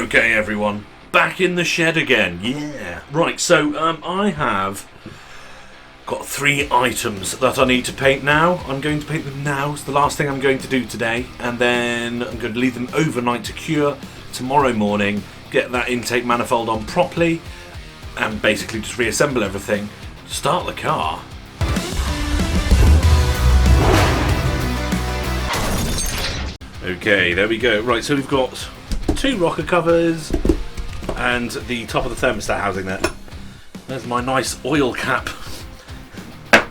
Okay everyone, back in the shed again, yeah. Right, so I have got 3 items that I need to paint now. I'm going to paint them now, it's the last thing I'm going to do today, and then I'm going to leave them overnight to cure. Tomorrow morning, get that intake manifold on properly, and basically just reassemble everything, start the car. Okay, there we go. Right, so we've got 2 rocker covers and the top of the thermostat housing there. There's my nice oil cap,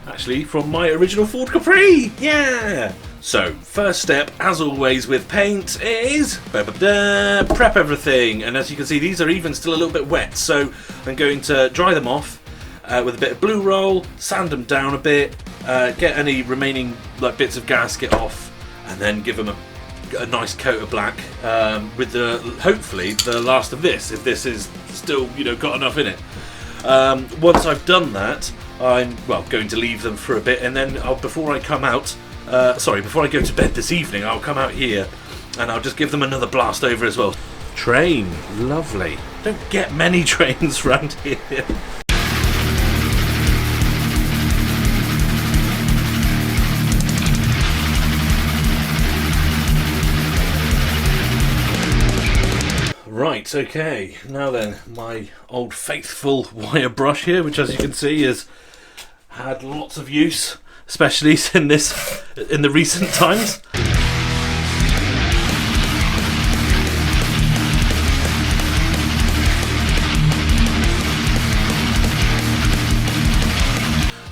actually from my original Ford Capri. Yeah. So first step, as always with paint, is prep everything. And as you can see, these are even still a little bit wet, so I'm going to dry them off with a bit of blue roll, sand them down a bit, get any remaining bits of gasket off, and then give them a nice coat of black with hopefully the last of this, if this is still got enough in it. Once I've done that, I'm going to leave them for a bit, and then before I go to bed this evening, I'll come out here and I'll just give them another blast over as well. Train, lovely. Don't get many trains around here. Right, okay, now then, my old faithful wire brush here, which as you can see has had lots of use, especially in the recent times.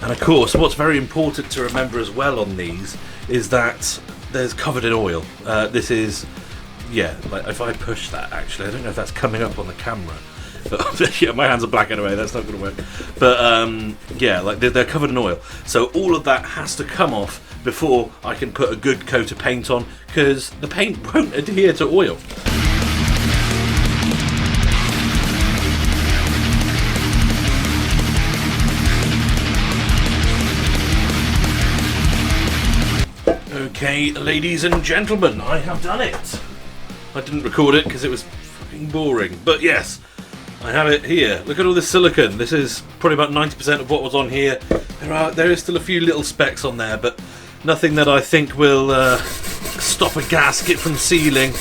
And of course, what's very important to remember as well on these is that there's covered in oil. This is, yeah, if I push that, actually, I don't know if that's coming up on the camera. But, yeah, my hands are black anyway, that's not going to work. But yeah, they're covered in oil. So all of that has to come off before I can put a good coat of paint on, because the paint won't adhere to oil. Okay, ladies and gentlemen, I have done it. I didn't record it because it was fucking boring, but yes, I have it here. Look at all this silicone. This is probably about 90% of what was on here. There is still a few little specks on there, but nothing that I think will stop a gasket from sealing.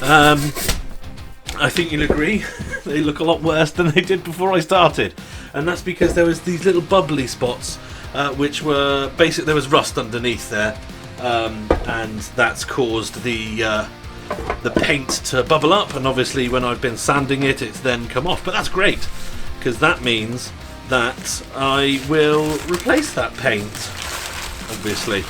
I think you'll agree, they look a lot worse than they did before I started, and that's because there was these little bubbly spots, which were basically, there was rust underneath there, and that's caused the paint to bubble up, and obviously when I've been sanding it, it's then come off. But that's great, because that means that I will replace that paint, obviously.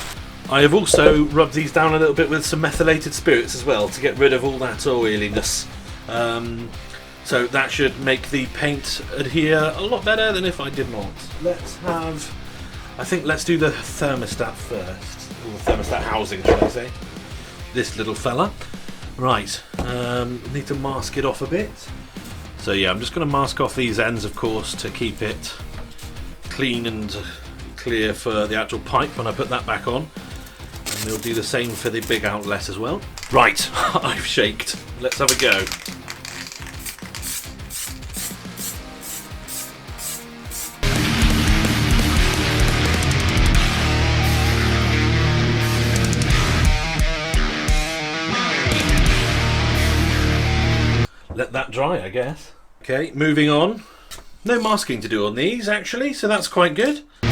I have also rubbed these down a little bit with some methylated spirits as well to get rid of all that oiliness. So that should make the paint adhere a lot better than if I did not. Let's do the thermostat first, or the thermostat housing, should I say. This little fella. Right, need to mask it off a bit. So yeah, I'm just going to mask off these ends, of course, to keep it clean and clear for the actual pipe when I put that back on. And we'll do the same for the big outlet as well. Right, I've shaked. Let's have a go. Let that dry, I guess. Okay, moving on. No masking to do on these, actually, so that's quite good. I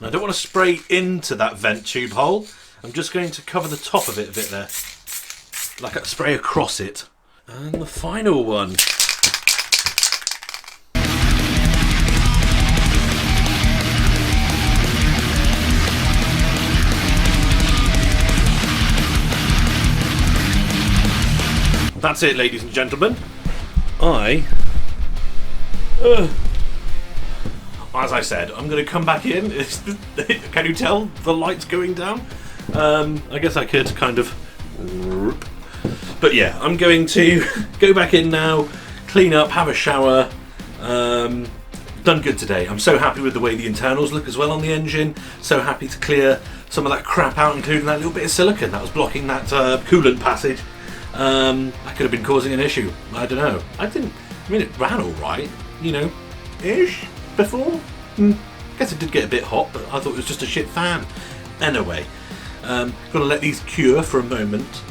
don't want to spray into that vent tube hole. I'm just going to cover the top of it a bit there. Like a spray across it. And the final one. That's it, ladies and gentlemen. As I said, I'm going to come back in. Can you tell the light's going down? I guess I could kind of... But yeah, I'm going to go back in now, clean up, have a shower. Done good today. I'm so happy with the way the internals look as well on the engine. So happy to clear some of that crap out, including that little bit of silicone that was blocking that coolant passage. That could have been causing an issue. I don't know. I mean, it ran all right, you know, ish before. Guess it did get a bit hot, but I thought it was just a shit fan. Anyway, gonna let these cure for a moment.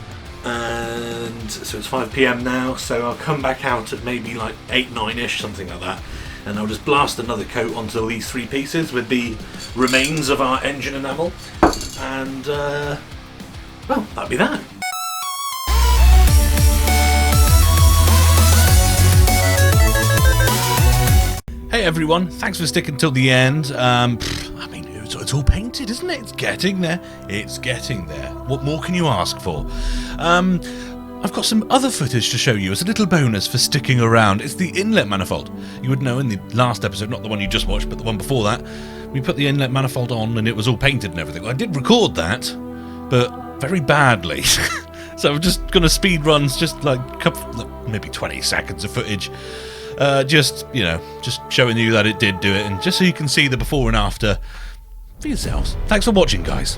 And so it's 5 PM now, so I'll come back out at maybe like 8, 9-ish, something like that, and I'll just blast another coat onto these 3 pieces with the remains of our engine enamel, and well, that'll be that. Hey everyone, thanks for sticking till the end. I mean, it's all painted, isn't it? It's getting there. It's getting there. What more can you ask for? I've got some other footage to show you as a little bonus for sticking around. It's the inlet manifold. You would know in the last episode, not the one you just watched, but the one before that, we put the inlet manifold on and it was all painted and everything. I did record that, but very badly. So I'm just going to speed runs, just like maybe 20 seconds of footage. Just showing you that it did do it, and just so you can see the before and after for yourselves. Thanks for watching, guys.